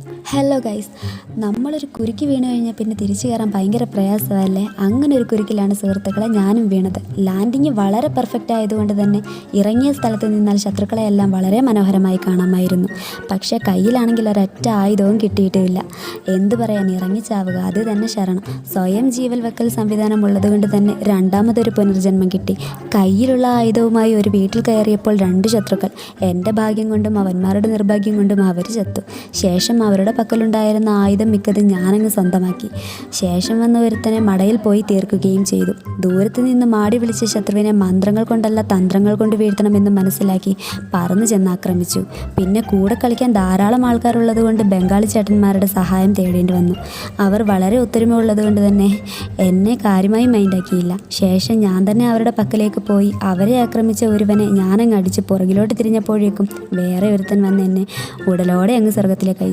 Hello guys, നമ്മളൊരു കുരുക്കി വീണ് കഴിഞ്ഞാൽ പിന്നെ തിരിച്ചു കയറാൻ ഭയങ്കര പ്രയാസമല്ലേ. അങ്ങനെ ഒരു കുരുക്കിലാണ് സുഹൃത്തുക്കളെ ഞാനും വീണത്. ലാൻഡിങ് വളരെ പെർഫെക്റ്റ് ആയതുകൊണ്ട് തന്നെ ഇറങ്ങിയ സ്ഥലത്ത് നിന്നാൽ ശത്രുക്കളെയെല്ലാം വളരെ മനോഹരമായി കാണാമായിരുന്നു. പക്ഷേ കയ്യിലാണെങ്കിൽ ഒരൊറ്റ ആയുധവും കിട്ടിയിട്ടില്ല. എന്തു പറയാൻ, ഇറങ്ങിച്ചാവുക അത് തന്നെ ശരണം. സ്വയം ജീവൽ വെക്കൽ സംവിധാനം ഉള്ളതുകൊണ്ട് തന്നെ രണ്ടാമതൊരു പുനർജന്മം കിട്ടി. കയ്യിലുള്ള ആയുധവുമായി ഒരു വീട്ടിൽ കയറിയപ്പോൾ 2 ശത്രുക്കൾ. എൻ്റെ ഭാഗ്യം കൊണ്ടും അവന്മാരുടെ നിർഭാഗ്യം കൊണ്ടും അവർ ചത്തു. ശേഷം അവരുടെ പക്കലുണ്ടായിരുന്ന ആയുധം മിക്കതും ഞാനങ്ങ് സ്വന്തമാക്കി. ശേഷം വന്ന ഒരുത്തനെ മടയിൽ പോയി തീർക്കുകയും ചെയ്തു. ദൂരത്ത് നിന്ന് മാടി വിളിച്ച ശത്രുവിനെ മന്ത്രങ്ങൾ കൊണ്ടല്ല തന്ത്രങ്ങൾ കൊണ്ട് വീഴ്ത്തണമെന്ന് മനസ്സിലാക്കി പറന്നു ചെന്ന് ആക്രമിച്ചു. പിന്നെ കൂടെ കളിക്കാൻ ധാരാളം ആൾക്കാരുള്ളത് കൊണ്ട് ബംഗാളി ചേട്ടന്മാരുടെ സഹായം തേടേണ്ടി വന്നു. അവർ വളരെ ഒത്തൊരുമ ഉള്ളതുകൊണ്ട് തന്നെ എന്നെ കാര്യമായി മൈൻഡാക്കിയില്ല. ശേഷം ഞാൻ തന്നെ അവരുടെ പക്കലേക്ക് പോയി അവരെ ആക്രമിച്ച ഒരുവനെ ഞാനങ്ങ് അടിച്ച് പുറകിലോട്ട് തിരിഞ്ഞപ്പോഴേക്കും വേറെ ഒരുത്തൻ വന്ന് എന്നെ ഉടലോടെ അങ്ങ് സ്വർഗത്തിലേക്ക്